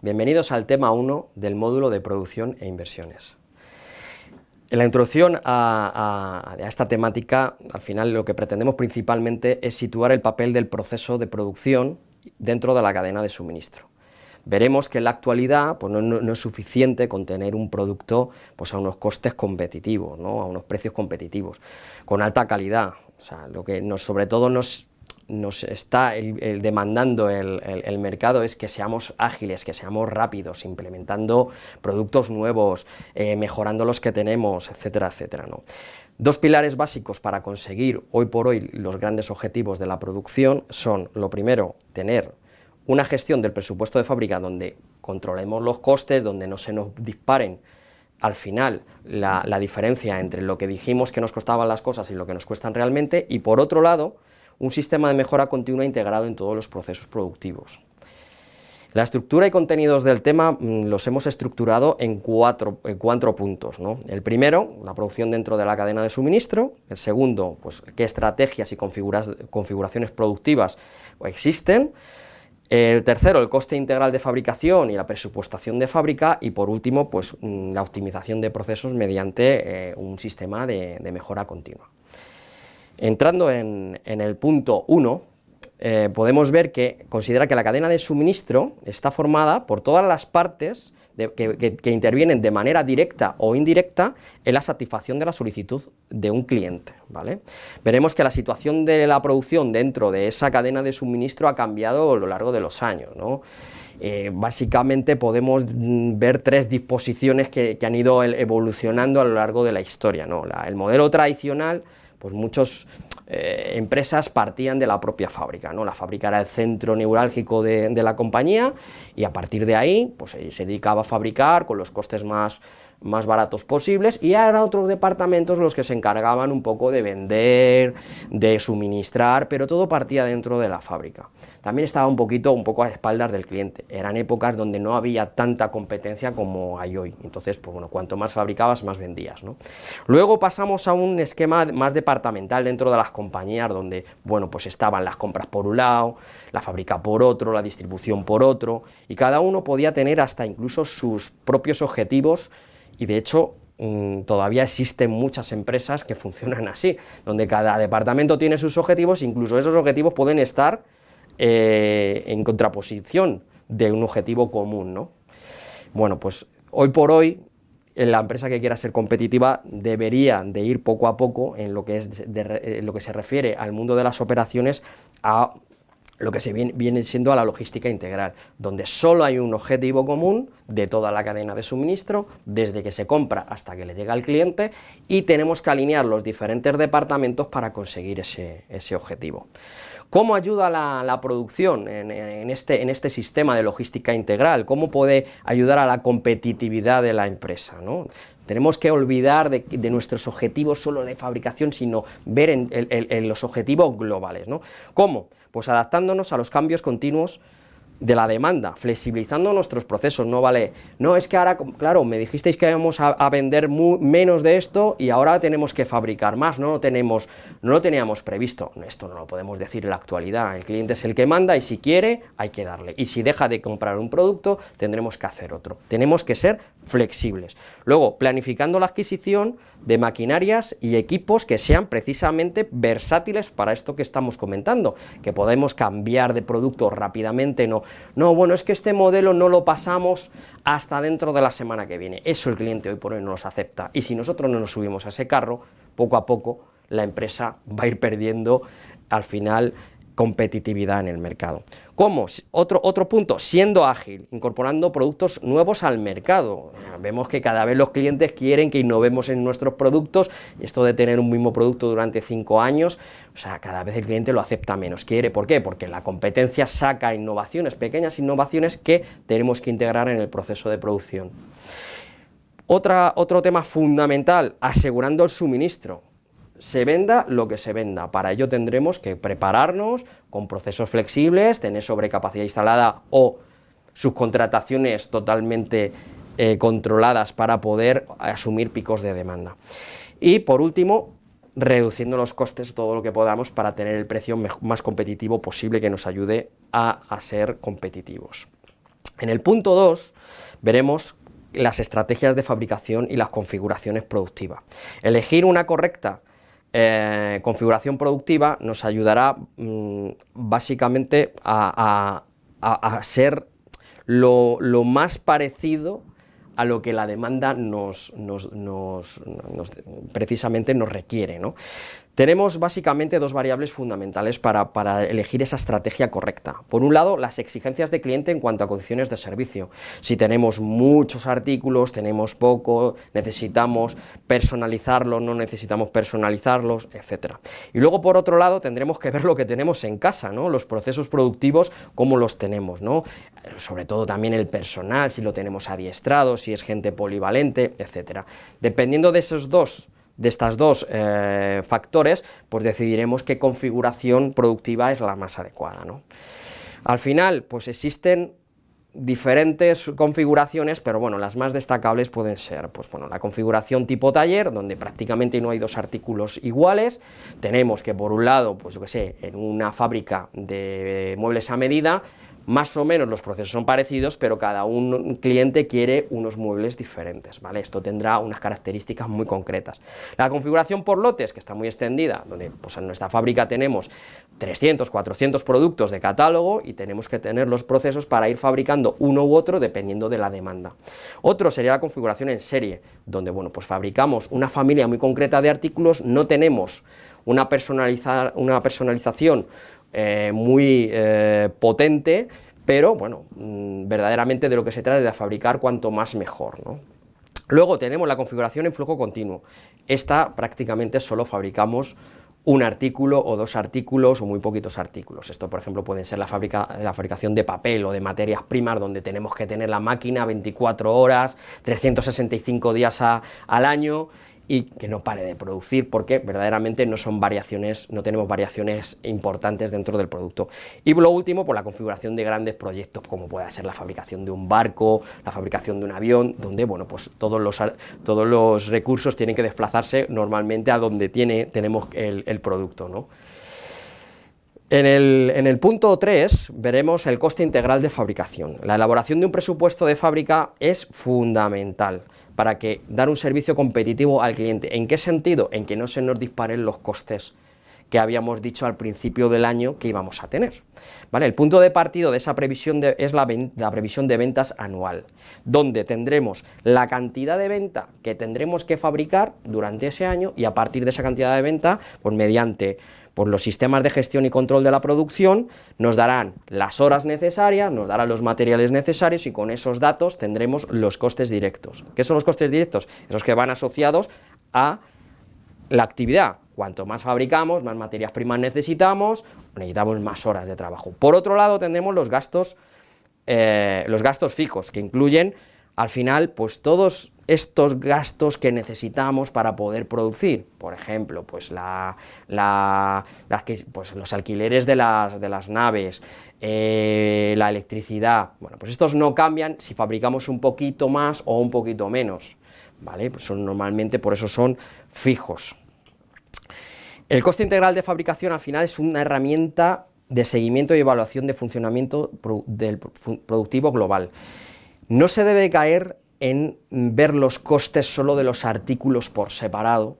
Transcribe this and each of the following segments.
Bienvenidos al tema 1 del módulo de producción e inversiones. En la introducción a esta temática, al final lo que pretendemos principalmente es situar el papel del proceso de producción dentro de la cadena de suministro. Veremos que en la actualidad pues no es suficiente con tener un producto pues, a unos costes competitivos, ¿no? A unos precios competitivos, con alta calidad. O sea, lo que sobre todo nos está demandando el mercado es que seamos ágiles, que seamos rápidos, implementando productos nuevos, mejorando los que tenemos, etcétera, etcétera, ¿no? Dos pilares básicos para conseguir hoy por hoy los grandes objetivos de la producción son, lo primero, tener una gestión del presupuesto de fábrica donde controlemos los costes, donde no se nos disparen al final la diferencia entre lo que dijimos que nos costaban las cosas y lo que nos cuestan realmente, y por otro lado, un sistema de mejora continua integrado en todos los procesos productivos. La estructura y contenidos del tema los hemos estructurado en cuatro puntos, ¿no? El primero, la producción dentro de la cadena de suministro. El segundo, pues qué estrategias y configuraciones productivas existen. El tercero, el coste integral de fabricación y la presupuestación de fábrica, y por último, pues la optimización de procesos mediante un sistema de mejora continua. Entrando en el punto 1, podemos ver que considera que la cadena de suministro está formada por todas las partes que intervienen de manera directa o indirecta en la satisfacción de la solicitud de un cliente, ¿vale? Veremos que la situación de la producción dentro de esa cadena de suministro ha cambiado a lo largo de los años, ¿no? Básicamente podemos ver tres disposiciones que han ido evolucionando a lo largo de la historia, ¿no? El modelo tradicional, pues muchas empresas partían de la propia fábrica, ¿no? La fábrica era el centro neurálgico de la compañía, y a partir de ahí pues se dedicaba a fabricar con los costes más baratos posibles, y eran otros departamentos los que se encargaban un poco de vender, de suministrar, pero todo partía dentro de la fábrica. También estaba un poco a espaldas del cliente. Eran épocas donde no había tanta competencia como hay hoy, entonces pues bueno, cuanto más fabricabas, más vendías, ¿no? Luego pasamos a un esquema más departamental dentro de las compañías, donde bueno, pues estaban las compras por un lado, la fábrica por otro, la distribución por otro, y cada uno podía tener hasta incluso sus propios objetivos. Y de hecho, todavía existen muchas empresas que funcionan así, donde cada departamento tiene sus objetivos, incluso esos objetivos pueden estar en contraposición de un objetivo común, ¿no? Bueno, pues hoy por hoy, la empresa que quiera ser competitiva debería de ir poco a poco en lo que se refiere al mundo de las operaciones a lo que viene siendo a la logística integral, donde solo hay un objetivo común de toda la cadena de suministro, desde que se compra hasta que le llega al cliente, y tenemos que alinear los diferentes departamentos para conseguir ese objetivo. ¿Cómo ayuda la producción en este sistema de logística integral? ¿Cómo puede ayudar a la competitividad de la empresa, ¿no? Tenemos que olvidar de nuestros objetivos solo de fabricación, sino ver en los objetivos globales, ¿no? ¿Cómo? Pues adaptándonos a los cambios continuos de la demanda, flexibilizando nuestros procesos. No vale, no, es que ahora, claro, me dijisteis que íbamos a vender menos de esto y ahora tenemos que fabricar más, no lo teníamos previsto. Esto no lo podemos decir en la actualidad. El cliente es el que manda, y si quiere hay que darle, y si deja de comprar un producto tendremos que hacer otro. Tenemos que ser flexibles. Luego, planificando la adquisición de maquinarias y equipos que sean precisamente versátiles para esto que estamos comentando, que podemos cambiar de producto rápidamente. No, bueno, es que este modelo no lo pasamos hasta dentro de la semana que viene. Eso el cliente hoy por hoy no los acepta, y si nosotros no nos subimos a ese carro, poco a poco la empresa va a ir perdiendo al final competitividad en el mercado. ¿Cómo? Otro punto, siendo ágil, incorporando productos nuevos al mercado. Vemos que cada vez los clientes quieren que innovemos en nuestros productos, y esto de tener un mismo producto durante 5 años, o sea, cada vez el cliente lo acepta menos. ¿Por qué? Porque la competencia saca innovaciones, pequeñas innovaciones que tenemos que integrar en el proceso de producción. Otro tema fundamental, asegurando el suministro. Se venda lo que se venda. Para ello tendremos que prepararnos con procesos flexibles, tener sobrecapacidad instalada o subcontrataciones totalmente controladas para poder asumir picos de demanda. Y por último, reduciendo los costes todo lo que podamos para tener el precio más competitivo posible, que nos ayude a ser competitivos. En el punto 2 veremos las estrategias de fabricación y las configuraciones productivas. Elegir una correcta configuración productiva nos ayudará básicamente a ser lo más parecido a lo que la demanda precisamente nos requiere, ¿no? Tenemos básicamente dos variables fundamentales para elegir esa estrategia correcta. Por un lado, las exigencias de cliente en cuanto a condiciones de servicio. Si tenemos muchos artículos, tenemos poco, necesitamos personalizarlos, no necesitamos personalizarlos, etc. Y luego, por otro lado, tendremos que ver lo que tenemos en casa, ¿no? Los procesos productivos, cómo los tenemos, ¿no? Sobre todo también el personal, si lo tenemos adiestrado, si es gente polivalente, etc. Dependiendo de estos dos factores, pues decidiremos qué configuración productiva es la más adecuada, ¿no? Al final, pues existen diferentes configuraciones, pero bueno, las más destacables pueden ser, pues bueno, la configuración tipo taller, donde prácticamente no hay dos artículos iguales. Tenemos que, por un lado, pues yo que sé, en una fábrica de muebles a medida, más o menos los procesos son parecidos, pero cada un cliente quiere unos muebles diferentes, ¿vale? Esto tendrá unas características muy concretas. La configuración por lotes, que está muy extendida, donde pues en nuestra fábrica tenemos 300, 400 productos de catálogo y tenemos que tener los procesos para ir fabricando uno u otro dependiendo de la demanda. Otro sería la configuración en serie, donde, bueno, pues fabricamos una familia muy concreta de artículos, no tenemos una personalización muy potente, pero bueno, verdaderamente de lo que se trata es de fabricar cuanto más mejor, ¿no? Luego tenemos la configuración en flujo continuo. Esta prácticamente solo fabricamos un artículo o dos artículos o muy poquitos artículos. Esto, por ejemplo, puede ser la fabricación de papel o de materias primas, donde tenemos que tener la máquina 24 horas, 365 días al año, y que no pare de producir, porque verdaderamente no tenemos variaciones importantes dentro del producto. Y lo último, por la configuración de grandes proyectos, como puede ser la fabricación de un barco, la fabricación de un avión, donde, bueno, pues todos los recursos tienen que desplazarse normalmente a donde tenemos el producto, ¿no? En el punto 3 veremos el coste integral de fabricación. La elaboración de un presupuesto de fábrica es fundamental para dar un servicio competitivo al cliente. ¿En qué sentido? En que no se nos disparen los costes que habíamos dicho al principio del año que íbamos a tener, ¿vale? El punto de partida de esa previsión es la previsión de ventas anual, donde tendremos la cantidad de venta que tendremos que fabricar durante ese año, y a partir de esa cantidad de venta, pues mediante los sistemas de gestión y control de la producción, nos darán las horas necesarias, nos darán los materiales necesarios, y con esos datos tendremos los costes directos. ¿Qué son los costes directos? Esos que van asociados a la actividad. Cuanto más fabricamos, más materias primas necesitamos más horas de trabajo. Por otro lado, tendremos los gastos fijos, que incluyen, al final, pues todos estos gastos que necesitamos para poder producir. Por ejemplo, pues los alquileres de las naves, la electricidad. Bueno, pues estos no cambian si fabricamos un poquito más o un poquito menos, ¿vale? Pues normalmente por eso son fijos. El coste integral de fabricación, al final, es una herramienta de seguimiento y evaluación de funcionamiento del productivo global. No se debe caer en ver los costes solo de los artículos por separado,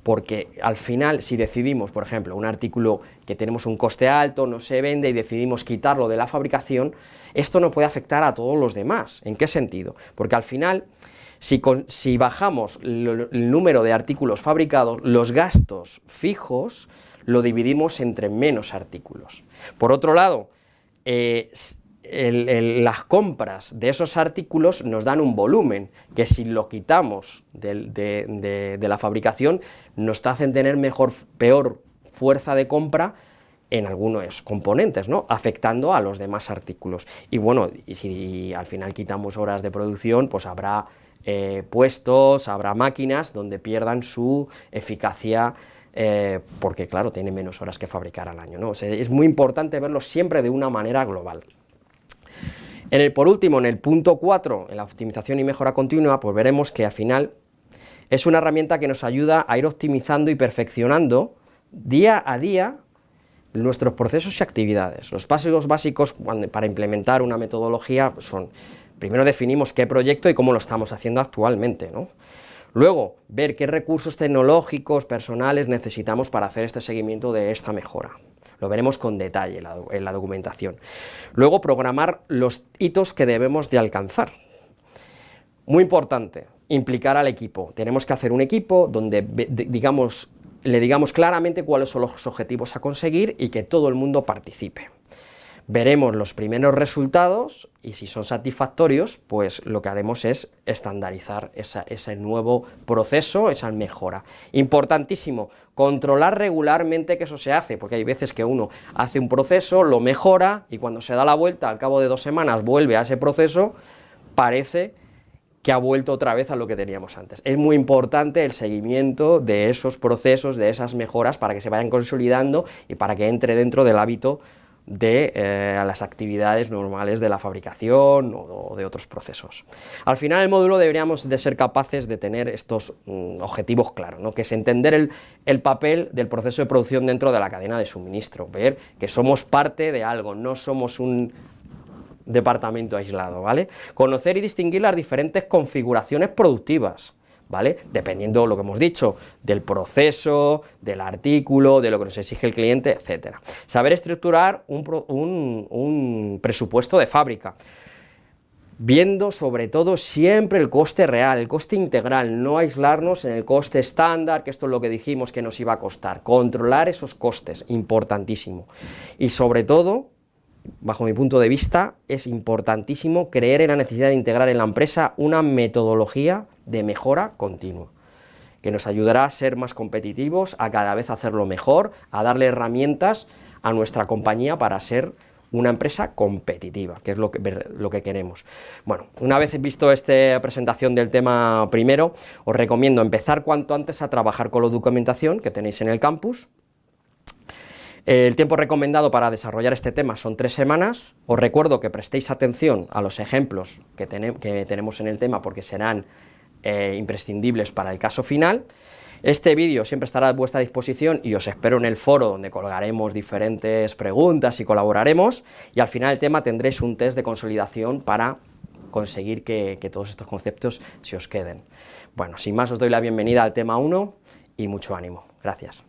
porque al final, si decidimos, por ejemplo, un artículo que tenemos un coste alto, no se vende y decidimos quitarlo de la fabricación, esto no puede afectar a todos los demás. ¿En qué sentido? Porque al final, si bajamos el número de artículos fabricados, los gastos fijos lo dividimos entre menos artículos. Por otro lado, las compras de esos artículos nos dan un volumen que, si lo quitamos de la fabricación, nos hacen tener peor fuerza de compra en algunos componentes, ¿no? Afectando a los demás artículos. Y bueno, y si al final quitamos horas de producción, pues habrá puestos, habrá máquinas donde pierdan su eficacia, porque claro, tiene menos horas que fabricar al año, ¿no? O sea, es muy importante verlo siempre de una manera global. Por último, en el punto 4, en la optimización y mejora continua, pues veremos que al final es una herramienta que nos ayuda a ir optimizando y perfeccionando día a día nuestros procesos y actividades. Los pasos básicos para implementar una metodología son, primero definimos qué proyecto y cómo lo estamos haciendo actualmente, ¿no? Luego, ver qué recursos tecnológicos, personales necesitamos para hacer este seguimiento de esta mejora. Lo veremos con detalle en la documentación. Luego, programar los hitos que debemos de alcanzar. Muy importante, implicar al equipo. Tenemos que hacer un equipo donde le digamos claramente cuáles son los objetivos a conseguir y que todo el mundo participe. Veremos los primeros resultados y si son satisfactorios, pues lo que haremos es estandarizar ese nuevo proceso, esa mejora. Importantísimo, controlar regularmente que eso se hace, porque hay veces que uno hace un proceso, lo mejora y cuando se da la vuelta, al cabo de 2 semanas, vuelve a ese proceso, parece que ha vuelto otra vez a lo que teníamos antes. Es muy importante el seguimiento de esos procesos, de esas mejoras, para que se vayan consolidando y para que entre dentro del hábito de las actividades normales de la fabricación o de otros procesos. Al final el módulo deberíamos de ser capaces de tener estos objetivos claros, ¿no? Que es entender el papel del proceso de producción dentro de la cadena de suministro, ver que somos parte de algo, no somos un departamento aislado, ¿vale? Conocer y distinguir las diferentes configuraciones productivas, ¿vale? Dependiendo de lo que hemos dicho, del proceso, del artículo, de lo que nos exige el cliente, etcétera. Saber estructurar un presupuesto de fábrica, viendo sobre todo siempre el coste real, el coste integral, no aislarnos en el coste estándar, que esto es lo que dijimos que nos iba a costar, controlar esos costes, importantísimo. Y sobre todo, bajo mi punto de vista, es importantísimo creer en la necesidad de integrar en la empresa una metodología de mejora continua, que nos ayudará a ser más competitivos, a cada vez hacerlo mejor, a darle herramientas a nuestra compañía para ser una empresa competitiva, que es lo que queremos. Bueno, una vez visto esta presentación del tema primero, os recomiendo empezar cuanto antes a trabajar con la documentación que tenéis en el campus. El tiempo recomendado para desarrollar este tema son 3 semanas. Os recuerdo que prestéis atención a los ejemplos que tenemos en el tema, porque serán imprescindibles para el caso final. Este vídeo siempre estará a vuestra disposición y os espero en el foro, donde colgaremos diferentes preguntas y colaboraremos, y al final del tema tendréis un test de consolidación para conseguir que todos estos conceptos se os queden. Bueno, sin más, os doy la bienvenida al tema 1 y mucho ánimo. Gracias.